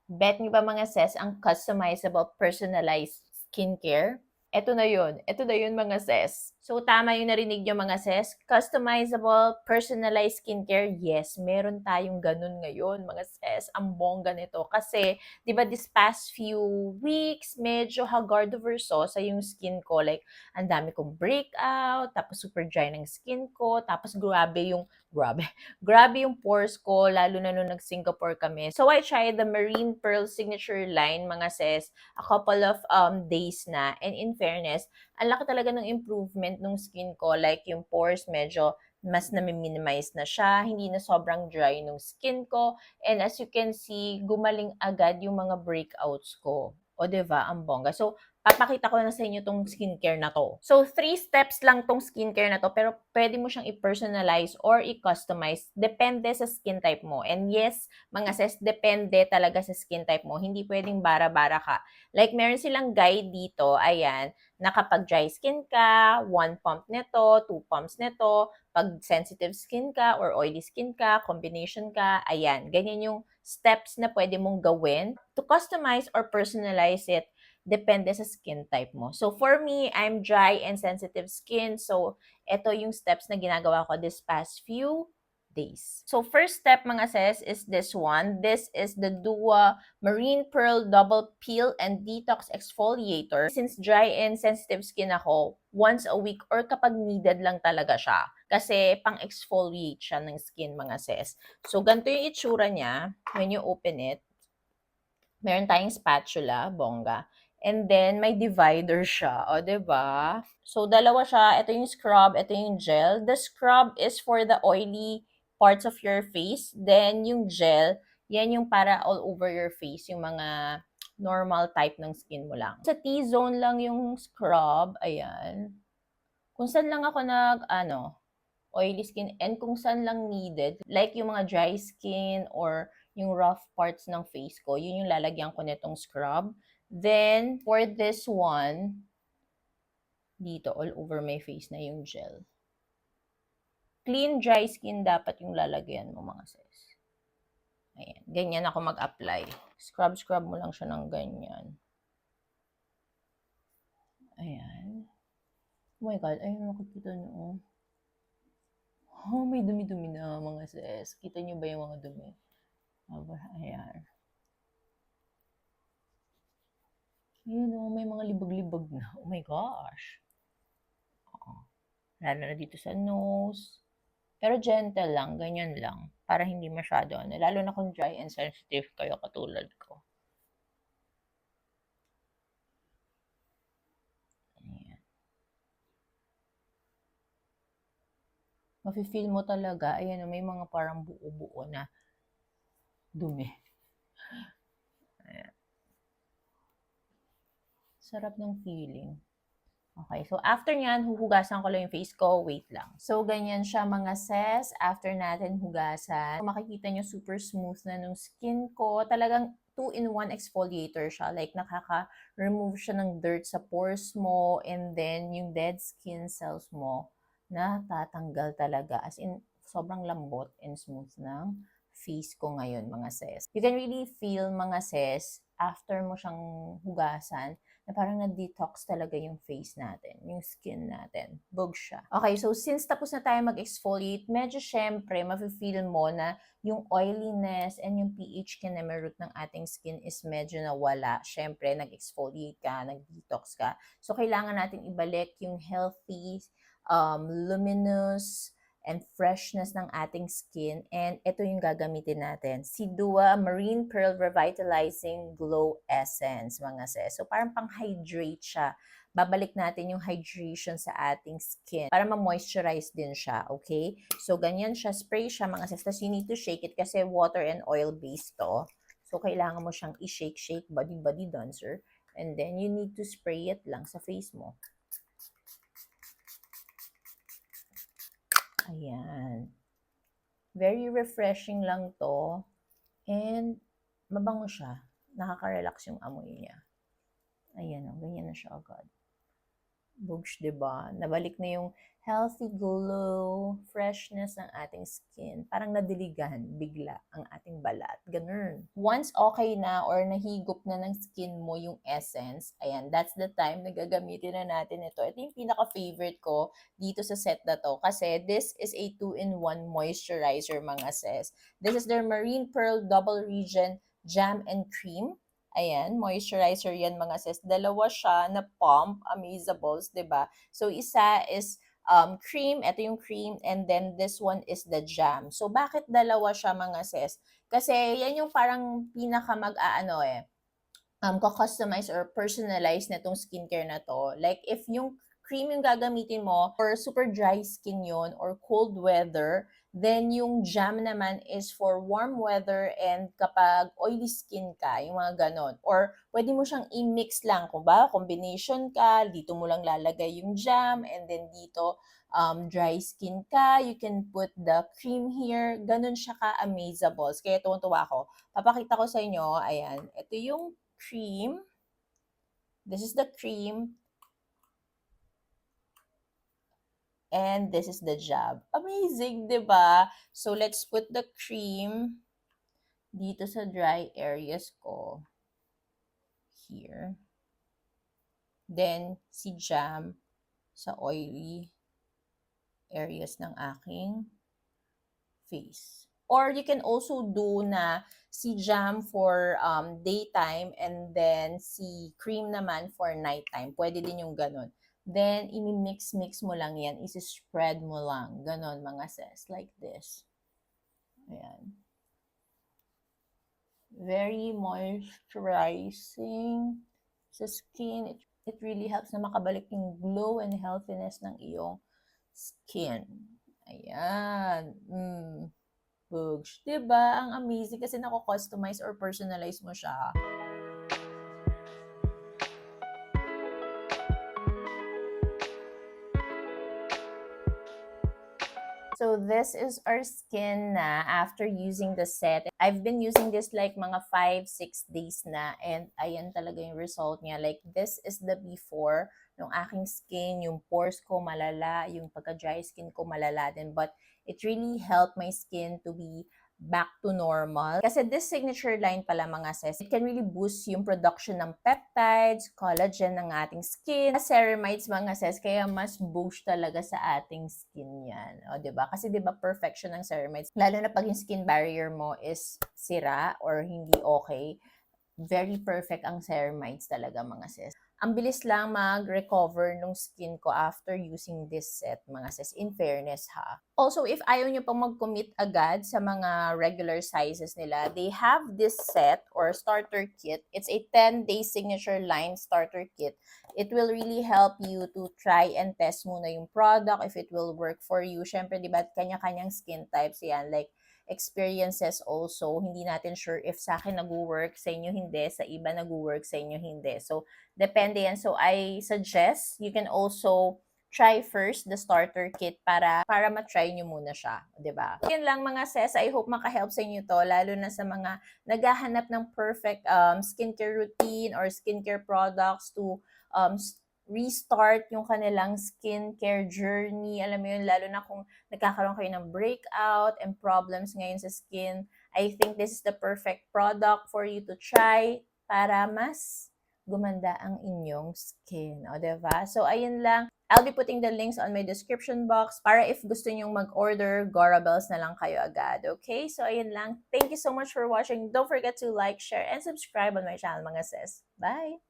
Bet niyo ba mga sis ang customizable personalized skincare? Eto na yun. Eto na yun mga sis. So, tama yung narinig nyo mga sis. Customizable, personalized skincare. Yes, meron tayong ganun ngayon mga sis. Ang bongga nito. Kasi, di ba this past few weeks, medyo haggard-versosa yung skin ko. Like, ang dami kong breakout, tapos super dry ng skin ko, tapos grabe yung pores ko, lalo na nung nag-Singapore kami. So, I tried the Marine Pearl Signature line, mga sis, a couple of days na. And in fairness, ang laki talaga ng improvement ng skin ko. Like, yung pores medyo mas na-minimize na siya, hindi na sobrang dry ng skin ko. And as you can see, gumaling agad yung mga breakouts ko. O, diba? Ang bongga. So, papakita ko na sa inyo tong skincare na to. So, 3 steps lang tong skincare na to, pero pwede mo siyang i-personalize or i-customize. Depende sa skin type mo. And yes, mga sis, depende talaga sa skin type mo. Hindi pwedeng bara-bara ka. Like, meron silang guide dito, ayan, na kapag dry skin ka, 1 pump nito, 2 pumps nito. Pag sensitive skin ka or oily skin ka, combination ka, ayan, ganyan yung steps na pwede mong gawin to customize or personalize it depende sa skin type mo. So, for me, I'm dry and sensitive skin. So, ito yung steps na ginagawa ko this past few days. So, first step mga sis is this one. This is the Dua Marine Pearl Double Peel and Detox Exfoliator. Since dry and sensitive skin ako, once a week or kapag needed lang talaga siya. Kasi pang-exfoliate siya ng skin mga sis. So, ganito yung itsura niya when you open it. Meron tayong spatula, bongga. And then, may divider siya. O, diba? So, dalawa siya. Ito yung scrub, ito yung gel. The scrub is for the oily parts of your face. Then, yung gel, yan yung para all over your face. Yung mga normal type ng skin mo lang. Sa T-zone lang yung scrub. Ayan. Kung saan lang ako oily skin and kung saan lang needed, like yung mga dry skin or yung rough parts ng face ko, yun yung lalagyan ko nitong scrub. Then, for this one, dito, all over my face na yung gel. Clean, dry skin dapat yung lalagyan mo, mga sis. Ayan, ganyan ako mag-apply. Scrub mo lang siya ng ganyan. Ayan. Oh my God, ayun, nakikita nyo. Oh, may dumi-dumi na, mga sis. Kita nyo ba yung mga dumi? Ayan. Ayun o, may mga libag-libag na. Oh my gosh. Lalo na dito sa nose. Pero gentle lang, ganyan lang. Para hindi masyado, lalo na kung dry and sensitive kayo katulad ko. Ayan. Mafe-feel mo talaga, ayan, may mga parang buo-buo na dumi. Ayan. Sarap ng feeling. Okay, so after nyan, huhugasan ko lang yung face ko. Wait lang. So, ganyan siya mga sis. After natin hugasan, makikita nyo super smooth na nung skin ko. Talagang 2-in-1 exfoliator siya. Like, nakaka-remove siya ng dirt sa pores mo and then yung dead skin cells mo natatanggal talaga. As in, sobrang lambot and smooth ng face ko ngayon mga sis. You can really feel mga sis after mo siyang hugasan na parang na-detox talaga yung face natin, yung skin natin. Bug siya. Okay, so since tapos na tayo mag-exfoliate, medyo syempre, mafe-feel mo na yung oiliness and yung pH kinemerut ng ating skin is medyo nawala. Syempre, nag-exfoliate ka, nag-detox ka. So, kailangan natin ibalik yung healthy, luminous, and freshness ng ating skin. And ito yung gagamitin natin. Si Dua Marine Pearl Revitalizing Glow Essence, mga sis. So, parang pang-hydrate siya. Babalik natin yung hydration sa ating skin para ma-moisturize din siya, okay? So, ganyan siya. Spray siya, mga sis. Tapos, you need to shake it kasi water and oil-based to. So, kailangan mo siyang i-shake, body dancer. And then, you need to spray it lang sa face mo. Ayan. Very refreshing lang to. And mabango siya. Nakaka-relax yung amoy niya. Ayan o, ganyan na siya agad. Bugs, 'di ba? Nabalik na yung healthy glow, freshness ng ating skin. Parang nadiligan bigla ang ating balat. Ganun. Once okay na or nahigop na ng skin mo yung essence, ayan, that's the time na gagamitin na natin ito. Ito yung pinaka-favorite ko dito sa set na to kasi this is a 2-in-1 moisturizer mga sis. This is their Marine Pearl Double Regen Jam and Cream. Ayan, moisturizer yan mga sis. Dalawa siya na pump, amazables, 'di ba? So, isa is cream, ito yung cream, and then this one is the jam. So, bakit dalawa siya mga sis? Kasi yan yung parang pinaka mag-aano customize or personalize na tong skincare na to. Like, if yung cream yung gagamitin mo for super dry skin yon or cold weather, then yung jam naman is for warm weather and kapag oily skin ka, yung mga ganon. Or pwede mo siyang i-mix lang. Kung ba, combination ka, dito mo lang lalagay yung jam and then dito dry skin ka, you can put the cream here. Ganon siya ka-amazables. Kaya tuwang-tuwa ako. Papakita ko sa inyo, ayan, ito yung cream. This is the cream. And this is the jab. Amazing, di ba? So, let's put the cream dito sa dry areas ko. Here. Then, si jam sa oily areas ng aking face. Or you can also do na si jam for daytime and then si cream naman for nighttime. Pwede din yung ganun. Then, imi-mix-mix mo lang yan. Isi-spread mo lang. Ganon, mga sis. Like this. Ayan. Very moisturizing sa skin. It really helps na makabalik yung glow and healthiness ng iyong skin. Ayan. Bugs. Diba? Ang amazing kasi nako-customize or personalize mo siya. So, this is our skin na after using the set. I've been using this like mga 5-6 days na and ayan talaga yung result niya. Like, this is the before ng aking skin. Yung pores ko malala, yung pagka-dry skin ko malala din. But it really helped my skin to be back to normal. Kasi this signature line pala mga sis, it can really boost yung production ng peptides, collagen ng ating skin, ceramides mga sis, kaya mas boost talaga sa ating skin yan. O, diba? Kasi diba perfection ng ceramides, lalo na pag yung skin barrier mo is sira or hindi okay, very perfect ang ceramides talaga mga sis. Ang bilis lang mag-recover nung skin ko after using this set, mga sis, in fairness ha. Also, if ayaw nyo pang mag-commit agad sa mga regular sizes nila, they have this set or starter kit. It's a 10-day signature line starter kit. It will really help you to try and test muna yung product if it will work for you. Syempre, di ba, kanya-kanyang skin types yan. Like, experiences also, hindi natin sure if sa akin nag-work, sa inyo hindi, sa iba nag-work, sa inyo hindi. So, depende yan. So, I suggest you can also try first the starter kit para ma-try nyo muna siya, 'di ba? Yun lang mga sis, I hope maka-help sa inyo to lalo na sa mga naghahanap ng perfect skincare routine or skincare products to restart yung kanilang skincare journey. Alam mo yun, lalo na kung nagkakaroon kayo ng breakout and problems ngayon sa skin. I think this is the perfect product for you to try para mas gumanda ang inyong skin. O, diba? So, ayun lang. I'll be putting the links on my description box para if gusto nyong mag-order, Gorabels na lang kayo agad. Okay? So, ayun lang. Thank you so much for watching. Don't forget to like, share, and subscribe on my channel, mga sis. Bye!